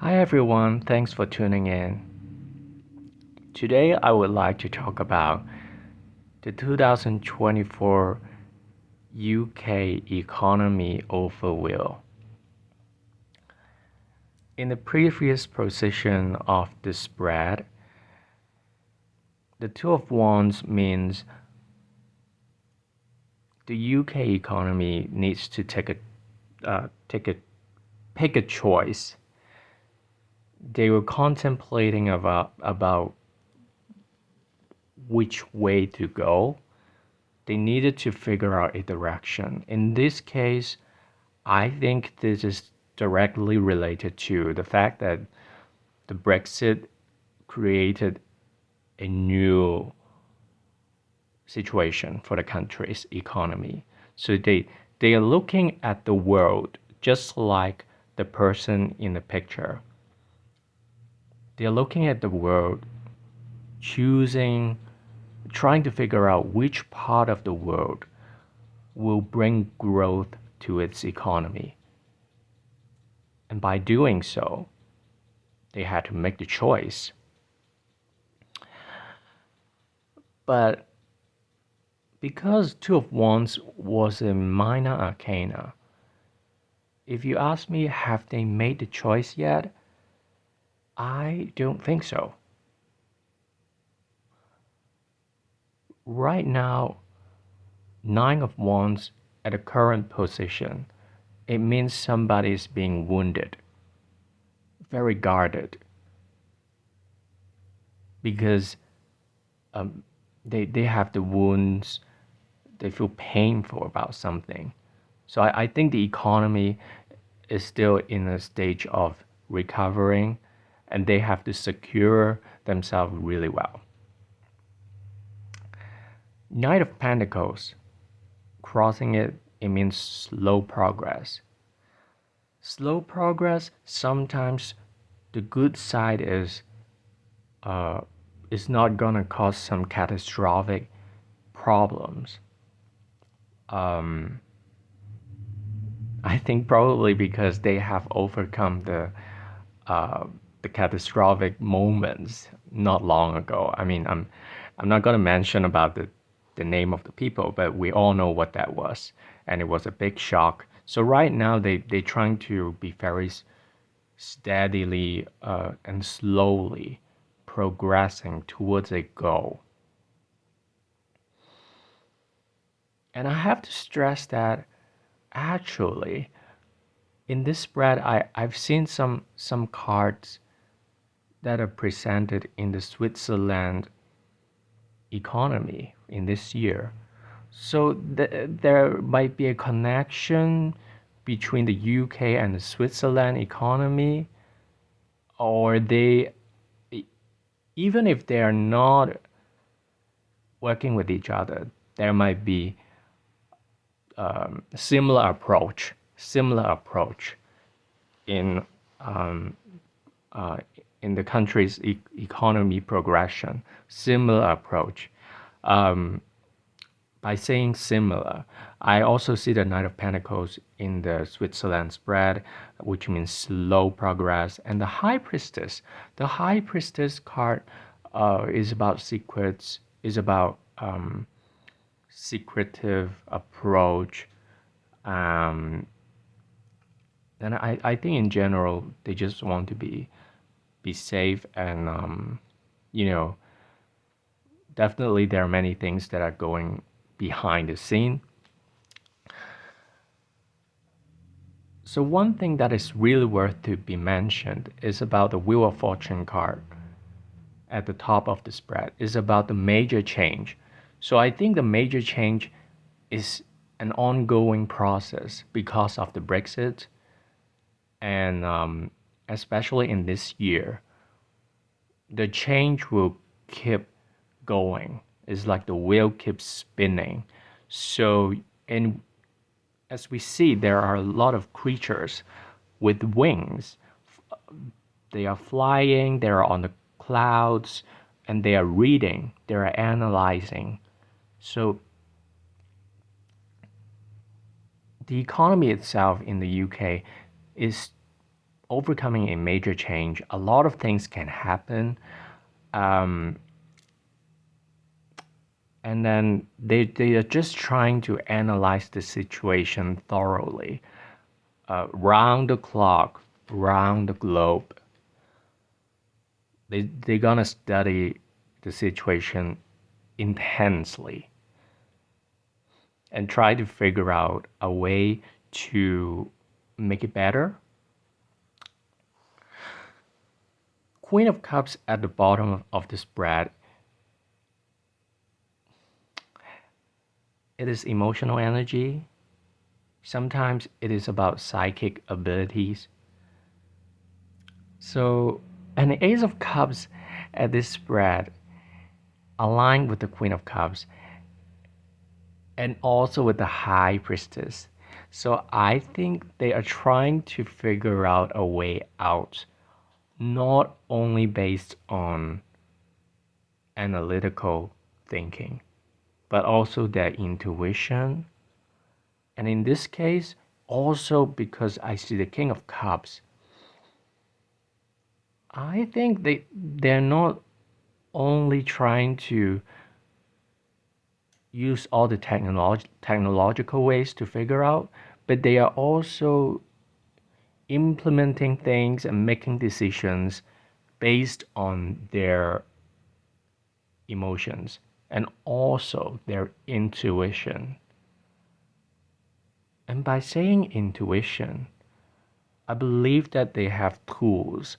Hi everyone, thanks for tuning in. Today I would like to talk about the 2024 UK economy overview. In the previous position of the spread, the Two of Wands means the UK economy needs to pick a choice. They were contemplating about which way to go. They needed to figure out a direction. In this case, I think this is directly related to the fact that the Brexit created a new situation for the country's economy. So they are looking at the world just like the person in the picture. They're looking at the world, choosing, trying to figure out which part of the world will bring growth to its economy. And by doing so, they had to make the choice. But because Two of Wands was a minor arcana, if you ask me, have they made the choice yet? I don't think so. Right now, Nine of Wands at the current position, it means somebody is being wounded, very guarded, because they have the wounds, they feel painful about something. So I think the economy is still in a stage of recovering and they have to secure themselves really well. Knight of Pentacles, crossing it, it means slow progress. Slow progress, sometimes the good side is it's not gonna cause some catastrophic problems. I think probably because they have overcome the catastrophic moments not long ago. I mean, I'm not gonna mention about the name of the people, but we all know what that was, and it was a big shock. So right now they trying to be very steadily and slowly progressing towards a goal. And I have to stress that actually in this spread I've seen some cards that are presented in the Switzerland economy in this year. So there might be a connection between the UK and the Switzerland economy, or they, even if they are not working with each other, there might be similar approach in in the country's economy progression, similar approach. By saying similar, I also see the Knight of Pentacles in the Switzerland spread, which means slow progress, and the High Priestess. The High Priestess card is about secrets, is about secretive approach. Um, and I think in general they just want to be safe and you know, definitely there are many things that are going behind the scene. So one thing that is really worth to be mentioned is about the Wheel of Fortune card at the top of the spread, is about the major change. So I think the major change is an ongoing process because of the Brexit, and especially in this year, the change will keep going. It's like the wheel keeps spinning. So, and as we see, there are a lot of creatures with wings. They are flying, they are on the clouds, and they are reading, they are analyzing. So the economy itself in the UK is overcoming a major change, a lot of things can happen. Um, and then they are just trying to analyze the situation thoroughly, round the clock, round the globe. They're gonna study the situation intensely and try to figure out a way to make it better. Queen of Cups at the bottom of the spread. It is emotional energy. Sometimes it is about psychic abilities. So, an Ace of Cups at this spread aligned with the Queen of Cups and also with the High Priestess. So, I think they are trying to figure out a way out, not only based on analytical thinking, but also their intuition. And in this case, also because I see the King of Cups, I think they're not only trying to use all the technological ways to figure out, but they are also implementing things and making decisions based on their emotions and also their intuition. And by saying intuition, I believe that they have tools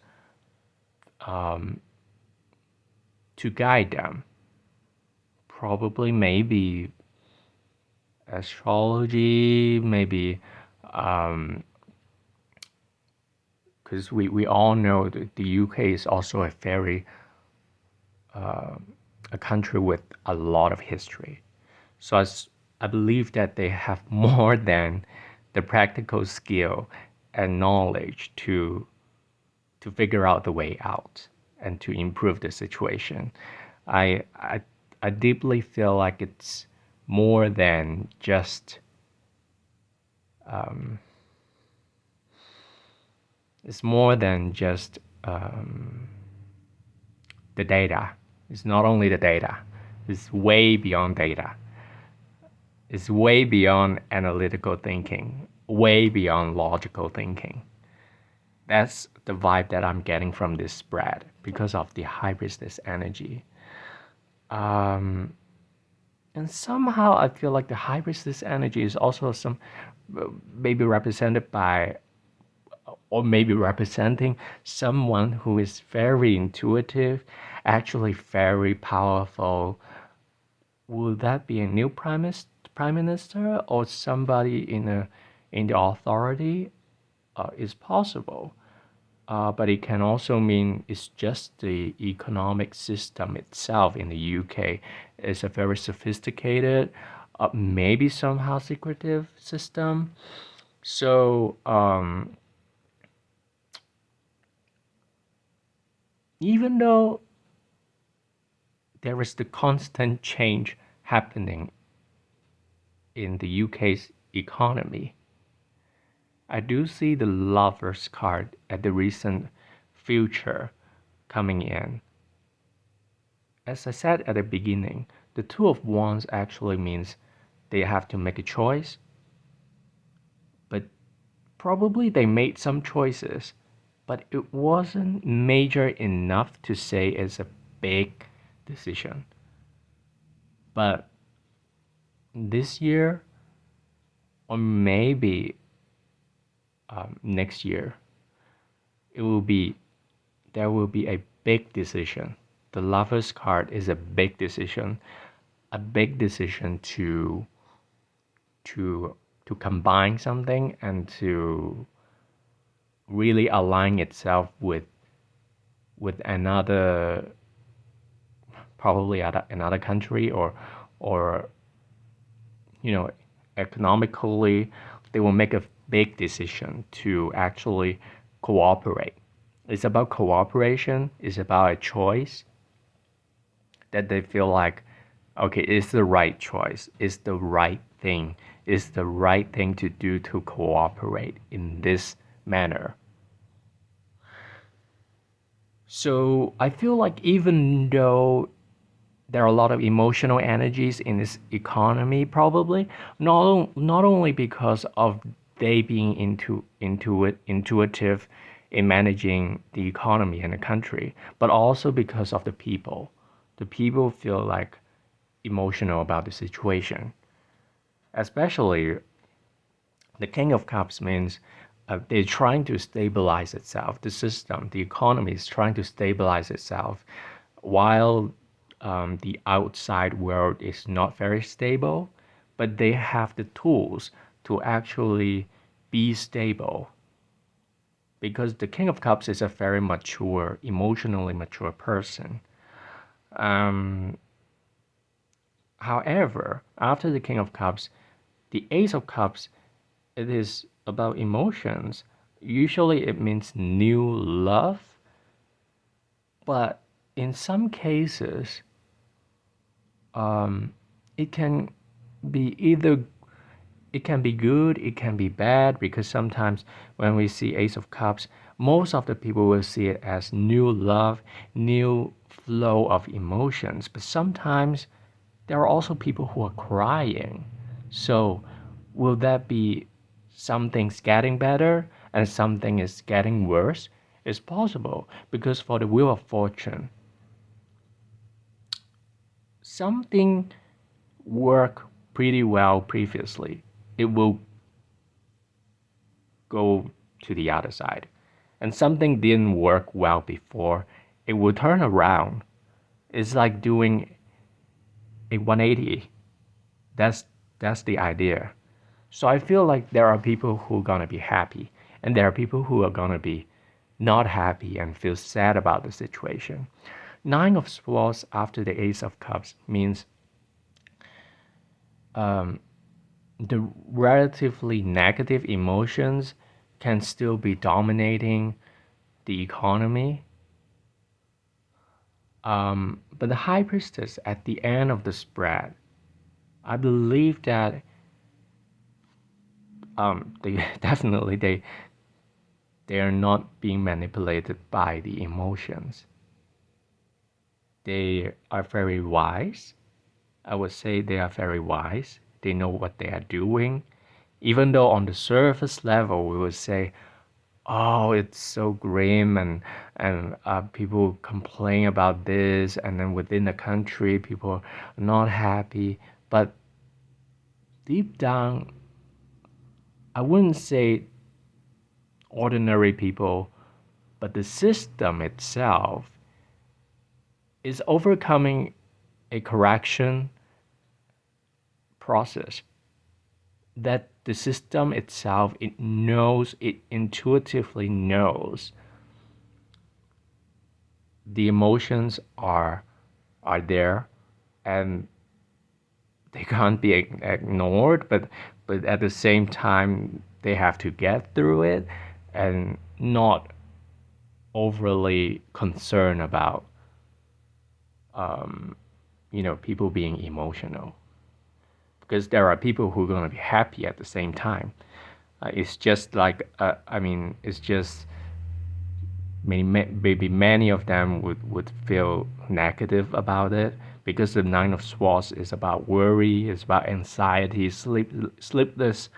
um, to guide them. Probably, maybe astrology, maybe, because we all know that the UK is also a very a country with a lot of history. So I believe that they have more than the practical skill and knowledge to figure out the way out and to improve the situation. I I, I deeply feel like it's more than just it's more than just the data. It's not only the data. It's way beyond data. It's way beyond analytical thinking, way beyond logical thinking. That's the vibe that I'm getting from this spread because of the high priestess energy. Um, and somehow I feel like the high priestess energy is also some maybe represented by or maybe representing someone who is very intuitive, actually very powerful. Would that be a new prime minister or somebody in the authority? Is possible. But it can also mean it's just the economic system itself in the UK is a very sophisticated, maybe somehow secretive system. So even though there is the constant change happening in the UK's economy, I do see the Lovers card at the recent future coming in. As I said at the beginning, the Two of Wands actually means they have to make a choice, but probably they made some choices, but it wasn't major enough to say it's a big decision. But this year, or maybe next year, it will be there will be a big decision. The Lovers card is a big decision to to combine something and to really align itself with another probably another country or you know economically they will make a big decision to actually cooperate. It's about cooperation, it's about a choice that they feel like okay, it's the right choice, it's the right thing, it's the right thing to do to cooperate in this manner. So I feel like even though there are a lot of emotional energies in this economy, probably not only because of they being intuitive in managing the economy and the country, but also because of the people. The people feel like emotional about the situation, especially the King of Cups means they're trying to stabilize itself. The system, the economy is trying to stabilize itself, while the outside world is not very stable. But they have the tools to actually be stable because the King of Cups is a very mature, emotionally mature person. Um, However, after the King of Cups, the Ace of Cups, it is about emotions. Usually it means new love, but in some cases, um, it can be either it can be good, it can be bad, because sometimes when we see Ace of Cups, most of the people will see it as new love, new flow of emotions. But sometimes there are also people who are crying. So, will that be something's getting better and something is getting worse? It's possible because for the Wheel of Fortune, something worked pretty well previously. It will go to the other side. And something didn't work well before, it will turn around. It's like doing a 180. That's that's the idea. So I feel like there are people who are gonna be happy, and there are people who are gonna be not happy and feel sad about the situation. Nine of Swords after the Ace of Cups means um, the relatively negative emotions can still be dominating the economy. But the High Priestess at the end of the spread, I believe that they definitely they are not being manipulated by the emotions. They are very wise. I would say they are very wise. They know what they are doing. Even though on the surface level we would say, oh, it's so grim, and people complain about this, and then within the country people are not happy. But deep down, I wouldn't say ordinary people, but the system itself is overcoming a correction process that the system itself, it knows, it intuitively knows the emotions are there, and they can't be ignored, but at the same time they have to get through it and not overly concerned about people being emotional, because there are people who are going to be happy at the same time. It's just like I mean, it's just maybe many of them would feel negative about it, because the Nine of Swords is about worry, it's about anxiety, sleepless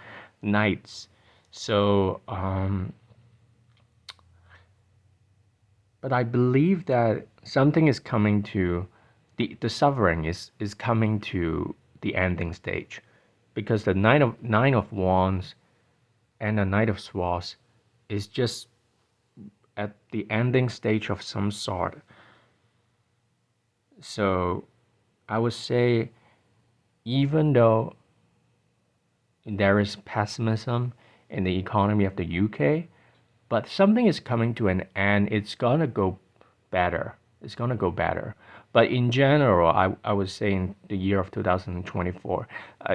nights. So, but I believe that something is coming to the suffering is coming to the ending stage, because the Nine of Wands and the Knight of Swords is just at the ending stage of some sort. So I would say, even though there is pessimism in the economy of the UK, but something is coming to an end. It's gonna go better. It's gonna go better. But in general, I would say in the year of 2024,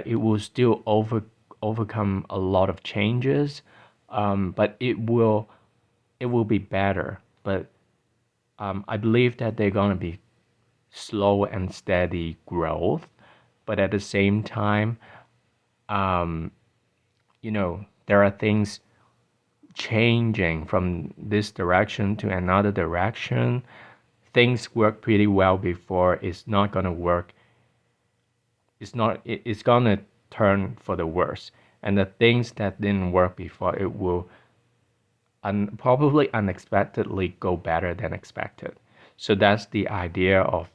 it will still overcome a lot of changes, but it will be better. But I believe that they're gonna be slow and steady growth, but at the same time, there are things changing from this direction to another direction. Things work pretty well before, it's not gonna work. It's gonna turn for the worse. And the things that didn't work before, it will probably unexpectedly go better than expected. So that's the idea of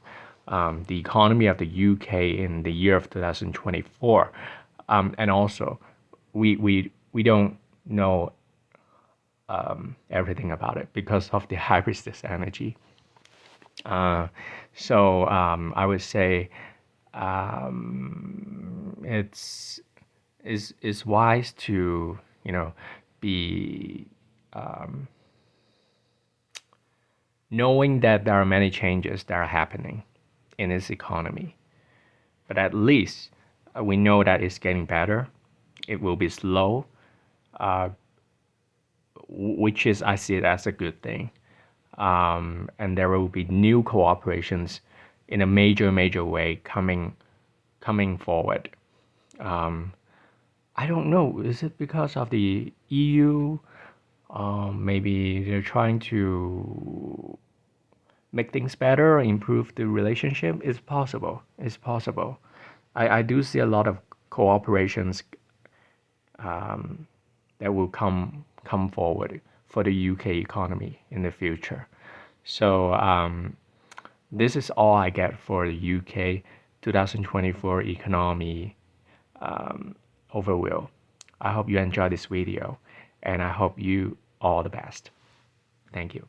the economy of the UK in the year of 2024. And also, we don't know everything about it because of the hybridized energy. So I would say it's wise to be knowing that there are many changes that are happening in this economy, but at least we know that it's getting better. It will be slow, which is I see it as a good thing. And there will be new cooperations in a major way coming forward. I don't know. Is it because of the EU? Maybe they're trying to make things better, improve the relationship. It's possible. It's possible. I do see a lot of cooperations that will come forward for the UK economy in the future. So this is all I get for the UK 2024 economy overview. I hope you enjoy this video, and I hope you all the best. Thank you.